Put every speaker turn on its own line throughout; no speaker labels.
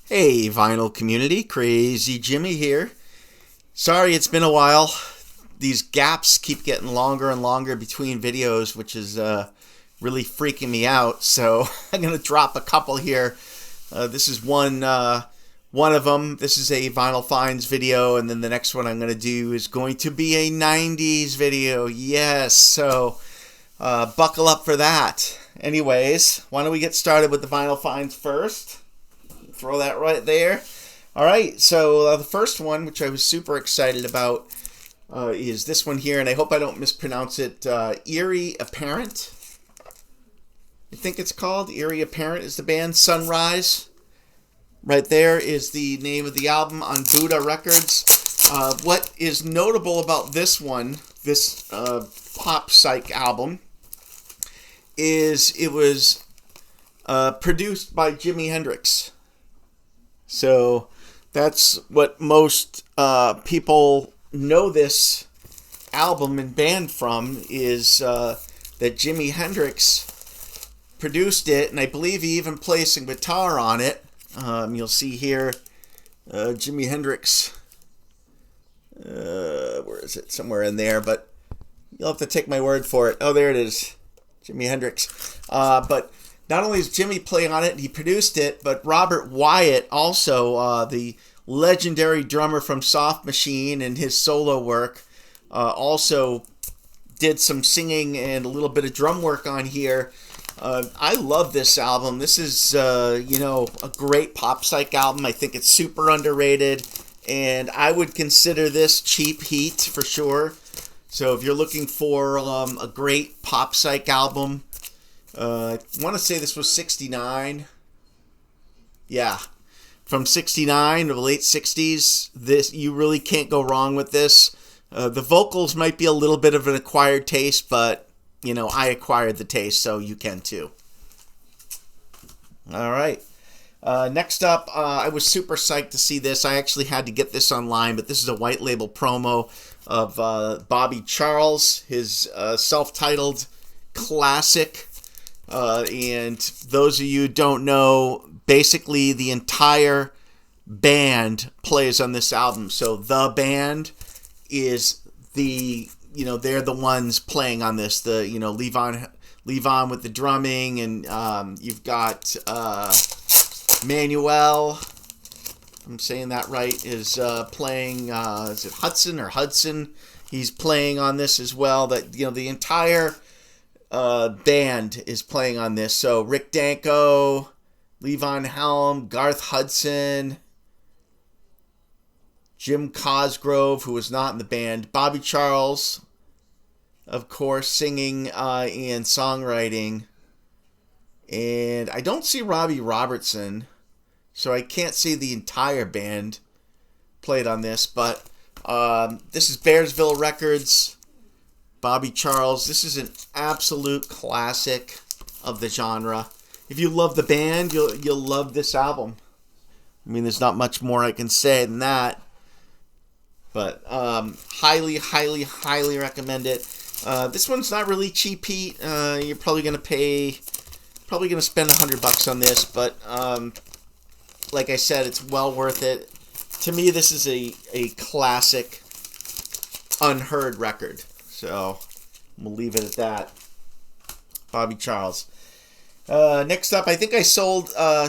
Hey, vinyl community, Crazy Jimmy here. Sorry it's been a while. These gaps keep getting longer and longer between videos, which is really freaking me out. So I'm gonna drop a couple here. This is one of them. This is a vinyl finds video, and then the next one I'm gonna do is going to be a '90s video. Yes, so buckle up for that. Anyways, why don't we get started with the vinyl finds first? Throw that right there. All right, so the first one, which I was super excited about, is this one here, and I hope I don't mispronounce it. Eerie Apparent. I think it's called Eerie Apparent is the band. Sunrise. Right there is the name of the album on Buddha Records. What is notable about this one, this pop psych album, is it was produced by Jimi Hendrix. So that's what most people know this album and band from, is that Jimi Hendrix produced it, and I believe he even plays some guitar on it. You'll see here Jimi Hendrix, where is it? Somewhere in there, but you'll have to take my word for it. Oh, there it is, Jimi Hendrix. But not only is Jimmy playing on it, he produced it, but Robert Wyatt, also the legendary drummer from Soft Machine and his solo work, also did some singing and a little bit of drum work on here. I love this album. This is, a great pop psych album. I think it's super underrated, and I would consider this cheap heat for sure. So if you're looking for a great pop psych album, I want to say this was 69. Yeah. From 69 to the late 60s, this, you really can't go wrong with this. The vocals might be a little bit of an acquired taste, but, I acquired the taste, so you can too. All right. Next up, I was super psyched to see this. I actually had to get this online, but this is a white label promo of Bobby Charles, his self-titled classic. And those of you who don't know, basically the entire band plays on this album. So the band is they're the ones playing on this. Levon with the drumming, and you've got Manuel, I'm saying that right, is playing, is it Hudson or Hudson? He's playing on this as well. That, the entire band is playing on this. So Rick Danko, Levon Helm, Garth Hudson, Jim Cosgrove, who was not in the band, Bobby Charles, of course, singing and songwriting, and I don't see Robbie Robertson, so I can't see the entire band played on this, but this is Bearsville Records. Bobby Charles. This is an absolute classic of the genre. If you love the band, you'll love this album. I mean, there's not much more I can say than that. But highly, highly, highly recommend it. This one's not really cheap heat. You're probably gonna spend $100 on this, but like I said, it's well worth it. To me, this is a classic, unheard record. So we'll leave it at that. Bobby Charles. Next up, I think I showed a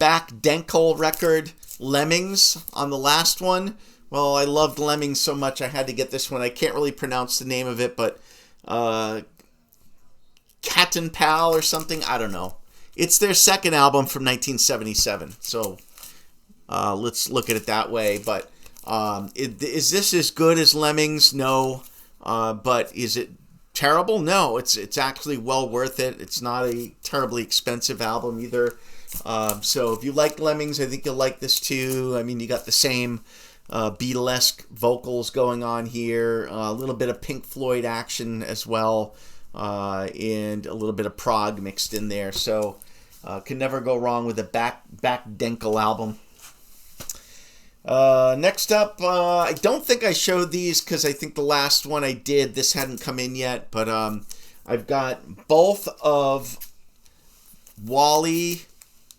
Bachdenkel record, Lemmings, on the last one. Well, I loved Lemmings so much I had to get this one. I can't really pronounce the name of it, but Cat and Pal or something. I don't know. It's their second album from 1977. So let's look at it that way. But is this as good as Lemmings? No. But is it terrible? No, it's actually well worth it. It's not a terribly expensive album either. So if you like Lemmings, I think you'll like this too. I mean, you got the same Beatlesque vocals going on here, a little bit of Pink Floyd action as well, and a little bit of prog mixed in there. So can never go wrong with a Bachdenkel album. Next up, I don't think I showed these because I think the last one I did, this hadn't come in yet, but I've got both of Wally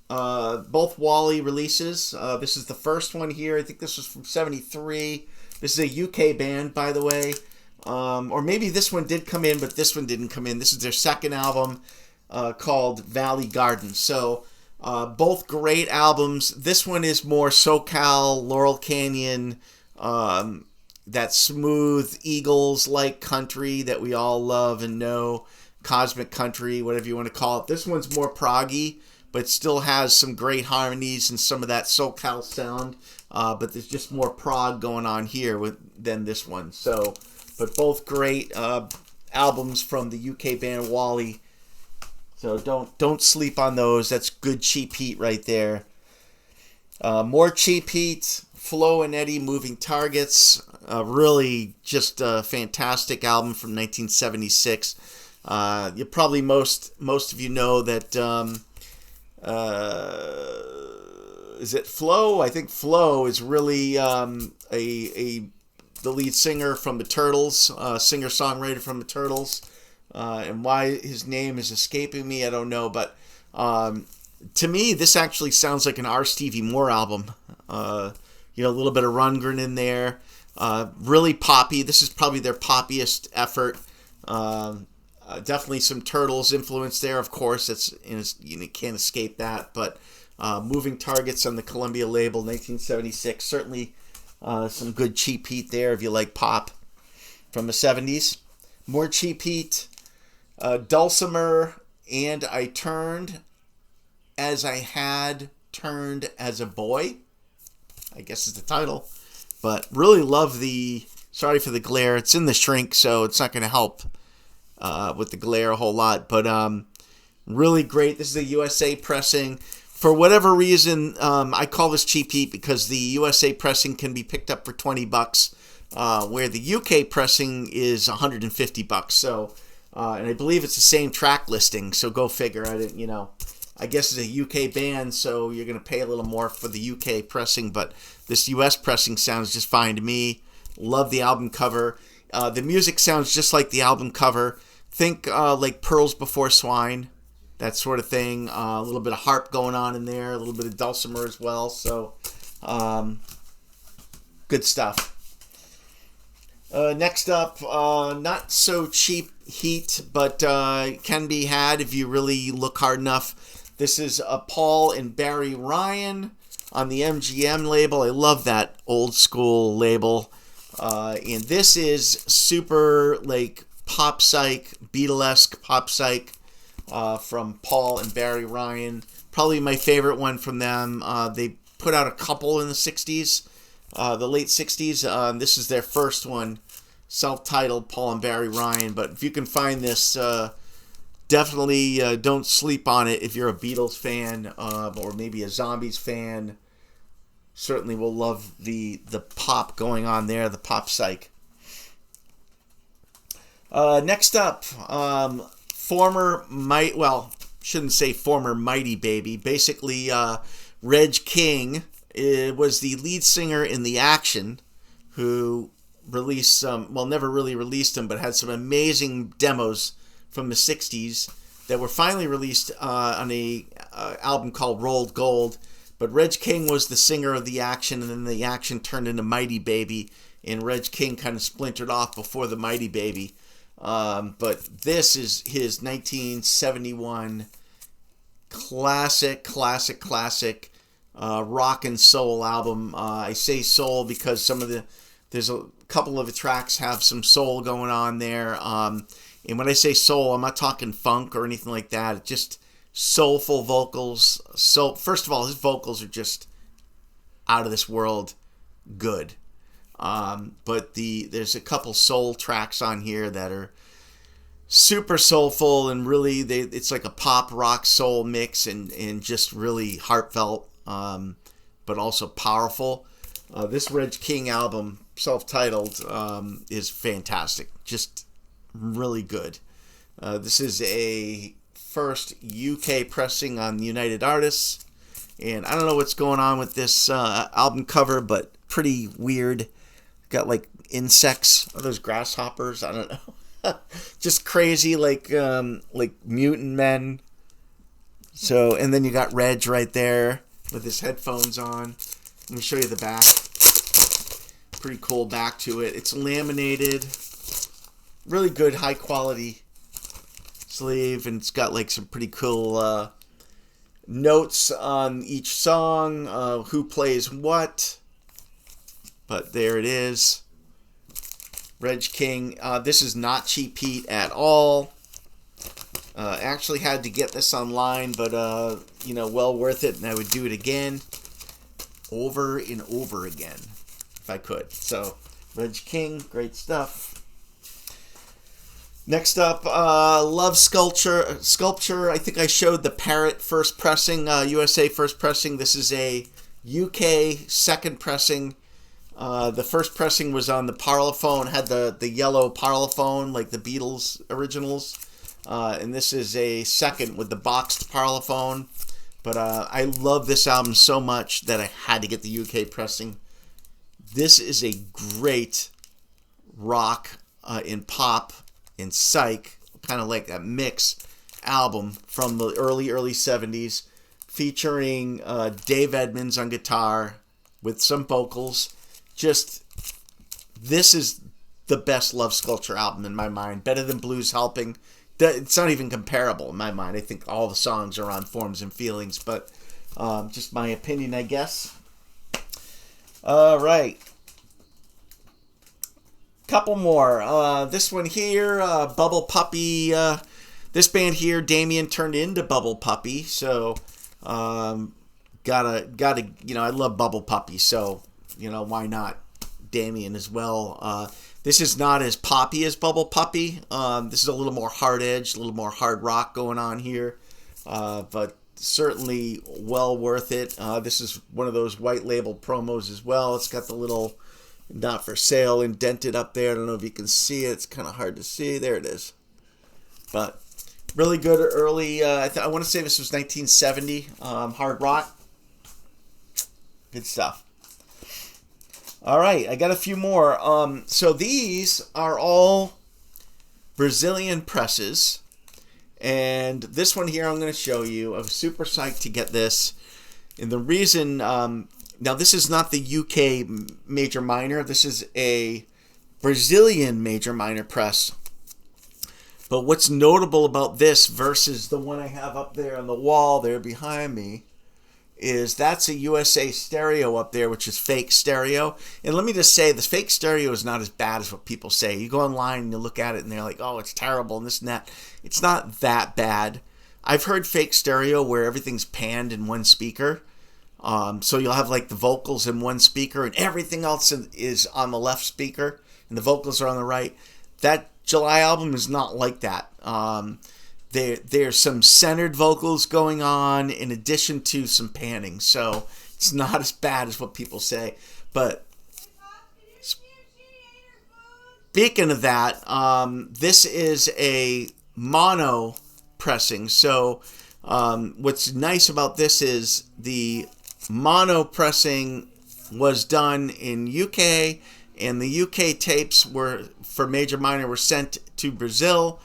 both Wally releases. This is the first one here. I think this was from '73. This is a UK band, by the way. Or maybe this one did come in, but this one didn't come in. This is their second album called Valley Garden. So both great albums. This one is more SoCal, Laurel Canyon, that smooth Eagles-like country that we all love and know. Cosmic country, whatever you want to call it. This one's more proggy, but still has some great harmonies and some of that SoCal sound. But there's just more prog going on here than this one. So, but both great albums from the UK band Wally. So don't sleep on those. That's good cheap heat right there. More cheap heat. Flo and Eddie, Moving Targets. Really just a fantastic album from 1976. You probably most of you know that. Is it Flo? I think Flo is really the lead singer from the Turtles, singer-songwriter from the Turtles. And why his name is escaping me, I don't know. But to me, this actually sounds like an R. Stevie Moore album. A little bit of Rundgren in there. Really poppy. This is probably their poppiest effort. Definitely some Turtles influence there, of course. You can't escape that. But Moving Targets on the Columbia label, 1976. Certainly some good cheap heat there if you like pop from the 70s. More cheap heat. Dulcimer and I Turned as I Had Turned as a Boy, I guess is the title. But really love sorry for the glare. It's in the shrink, so it's not going to help with the glare a whole lot. But really great. This is a USA pressing. For whatever reason, I call this cheap heat because the USA pressing can be picked up for $20, where the UK pressing is $150. So, and I believe it's the same track listing. So go figure. I guess it's a UK band, so you're going to pay a little more for the UK pressing, but this US pressing sounds just fine to me. Love the album cover. The music sounds just like the album cover. Think like Pearls Before Swine, that sort of thing. A little bit of harp going on in there, a little bit of dulcimer as well. So, good stuff. Next up, not so cheap heat, but can be had if you really look hard enough. This is Paul and Barry Ryan on the MGM label. I love that old school label. And this is super like pop psych, Beatlesque pop psych from Paul and Barry Ryan. Probably my favorite one from them. They put out a couple in the 60s, the late 60s. This is their first one, self-titled Paul and Barry Ryan. But if you can find this, definitely don't sleep on it if you're a Beatles fan or maybe a Zombies fan. Certainly will love the pop going on there, the pop psych. Next up, shouldn't say former Mighty Baby. Basically, Reg King was the lead singer in The Action, who released some, never really released them, but had some amazing demos from the 60s that were finally released on a album called Rolled Gold. But Reg King was the singer of The Action, and then The Action turned into Mighty Baby, and Reg King kind of splintered off before the Mighty Baby. But this is his 1971 classic rock and soul album. I say soul because there's a couple of the tracks have some soul going on there. And when I say soul, I'm not talking funk or anything like that. It's just soulful vocals. So first of all, his vocals are just out of this world good. But there's a couple soul tracks on here that are super soulful and really it's like a pop rock soul mix and just really heartfelt, but also powerful. This Reg King album, self-titled, is fantastic. Just really good. This is a first UK pressing on United Artists, and I don't know what's going on with this album cover, but pretty weird. Got like insects. Are those grasshoppers? I don't know. Just crazy, like mutant men. So, and then you got Reg right there with his headphones on. Let me show you the back. Pretty cool back to it. It's laminated. Really good, high quality sleeve, and it's got like some pretty cool notes on each song, who plays what. But there it is. Reg King. This is not cheap heat at all. Actually had to get this online, but you know, well worth it, and I would do it again, over and over again, if I could. So, Reg King, great stuff. Next up, Love Sculpture. I think I showed the Parrot first pressing, USA first pressing. This is a UK second pressing. The first pressing was on the Parlophone, had the yellow Parlophone, like the Beatles originals. And this is a second with the boxed Parlophone. But I love this album so much that I had to get the UK pressing. This is a great rock and pop and psych, kind of like that mix album from the early 70s, featuring Dave Edmunds on guitar with some vocals. Just, this is the best Love Sculpture album in my mind. Better than Blues Helping. It's not even comparable in my mind. I think all the songs are on Forms and Feelings, but just my opinion, I guess. All right. Couple more. This one here, Bubble Puppy. This band here, Damien turned into Bubble Puppy, so gotta, you know, I love Bubble Puppy, so, you know, why not Damien as well. This is not as poppy as Bubble Puppy. This is a little more hard edge, a little more hard rock going on here, but certainly well worth it. This is one of those white label promos as well. It's got the little "not for sale" indented up there. I don't know if you can see it. It's kind of hard to see. There it is. But really good early, I want to say this was 1970, hard rock. Good stuff. All right, I got a few more. So these are all Brazilian presses. And this one here I'm going to show you. I was super psyched to get this. And the reason, now this is not the UK major minor. This is a Brazilian major minor press. But what's notable about this versus the one I have up there on the wall there behind me is that's a USA stereo up there, which is fake stereo. And let me just say, this fake stereo is not as bad as what people say. You go online and you look at it and they're like, oh, it's terrible and this and that. It's not that bad. I've heard fake stereo where everything's panned in one speaker. So you'll have like the vocals in one speaker and everything else is on the left speaker and the vocals are on the right. That July album is not like that. There's some centered vocals going on in addition to some panning, so it's not as bad as what people say. But speaking of that, this is a mono pressing. So what's nice about this is the mono pressing was done in UK, and the UK tapes were for major minor were sent to Brazil.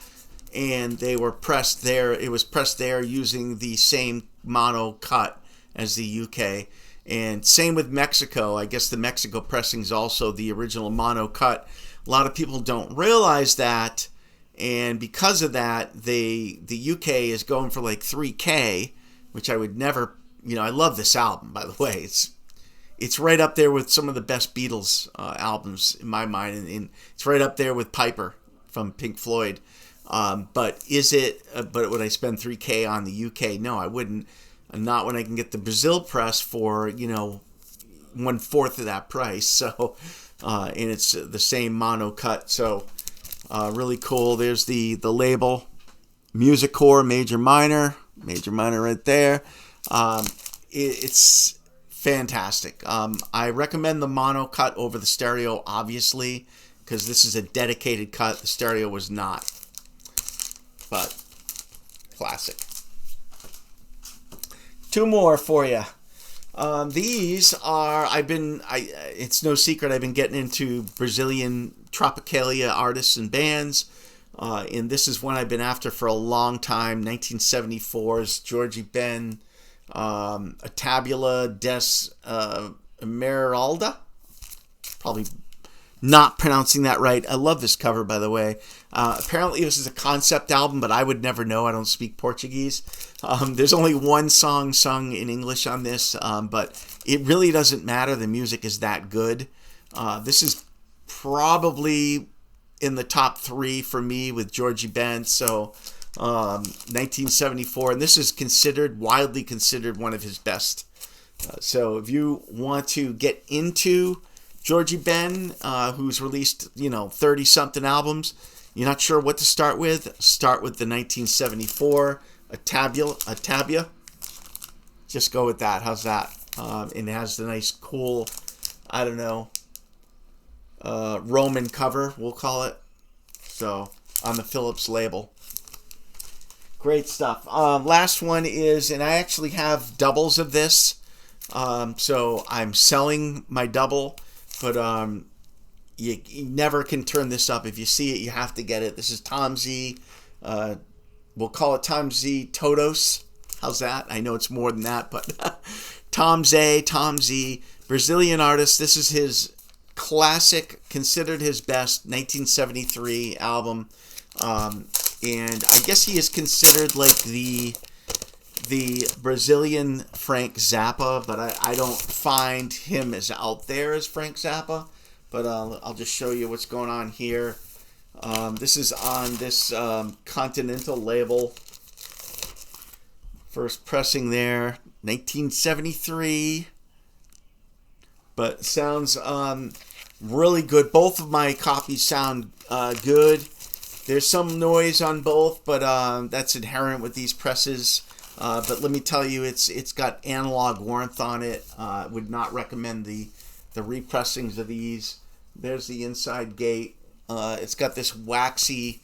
And they were pressed there. It was pressed there using the same mono cut as the UK. And same with Mexico. I guess the Mexico pressing is also the original mono cut. A lot of people don't realize that. And because of that, the UK is going for like 3K, which I would never, you know, I love this album, by the way. It's right up there with some of the best Beatles albums in my mind. And it's right up there with Piper from Pink Floyd. But is it? But would I spend 3K on the UK? No, I wouldn't. Not when I can get the Brazil press for 1/4 of that price. So, and it's the same mono cut. So, really cool. There's the label, Music Core, major minor right there. It's fantastic. I recommend the mono cut over the stereo, obviously, because this is a dedicated cut. The stereo was not. But classic. Two more for you. These are it's no secret I've been getting into Brazilian Tropicalia artists and bands. And this is one I've been after for a long time. 1974's Georgie Ben, A Tabula des Emeralda. Probably not pronouncing that right. I love this cover, by the way. Apparently this is a concept album, but I would never know. I don't speak Portuguese. There's only one song sung in English on this, but it really doesn't matter. The music is that good. This is probably in the top 3 for me with Georgie Ben. So 1974, and this is widely considered one of his best. So if you want to get into Georgie Ben, who's released 30-something albums, you're not sure what to start with the 1974 A Tabia. Just go with that. How's that? And it has the nice, cool, I don't know, Roman cover, we'll call it. So on the Philips label. Great stuff. Last one is, and I actually have doubles of this. So I'm selling my double, but you never can turn this up. If you see it, you have to get it. This is Tom Z. We'll call it Tom Z Todos. How's that? I know it's more than that, but Tom Z, Brazilian artist. This is his classic, considered his best 1973 album. And I guess he is considered like the Brazilian Frank Zappa, but I don't find him as out there as Frank Zappa. But I'll just show you what's going on here. This is on this Continental label. First pressing there, 1973. But sounds really good. Both of my copies sound good. There's some noise on both, but that's inherent with these presses. But let me tell you, it's got analog warmth on it. Would not recommend the repressings of these. There's the inside gate. It's got this waxy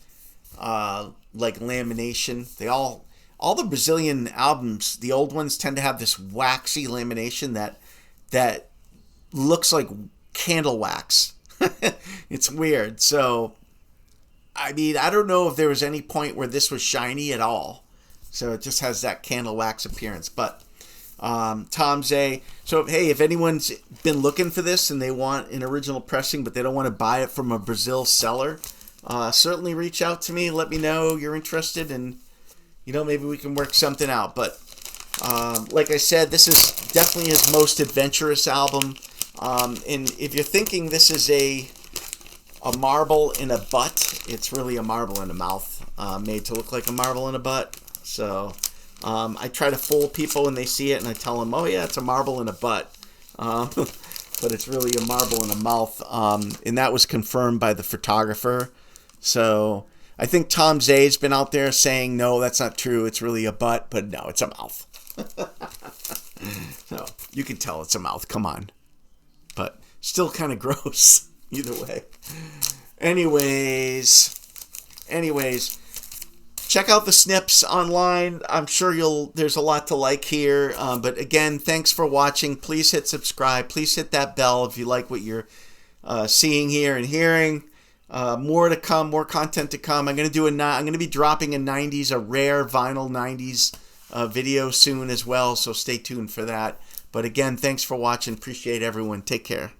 like lamination. All the Brazilian albums, the old ones, tend to have this waxy lamination that looks like candle wax. It's weird. So I mean, I don't know if there was any point where this was shiny at all. So it just has that candle wax appearance. But Tom Zay. So, hey, if anyone's been looking for this and they want an original pressing, but they don't want to buy it from a Brazil seller, certainly reach out to me. Let me know you're interested, and, maybe we can work something out. But like I said, this is definitely his most adventurous album. And if you're thinking this is a marble in a butt, it's really a marble in a mouth, made to look like a marble in a butt. So I try to fool people when they see it, and I tell them, oh yeah, it's a marble in a butt. But it's really a marble in a mouth. And that was confirmed by the photographer. So I think Tom Zay's been out there saying, no, that's not true. It's really a butt, but no, it's a mouth. So you can tell it's a mouth. Come on. But still kind of gross either way. Anyways, check out the snips online. I'm sure there's a lot to like here. But again, thanks for watching. Please hit subscribe. Please hit that bell if you like what you're seeing here and hearing. More to come, more content to come. I'm going to be dropping a rare vinyl 90s video soon as well. So stay tuned for that. But again, thanks for watching. Appreciate everyone. Take care.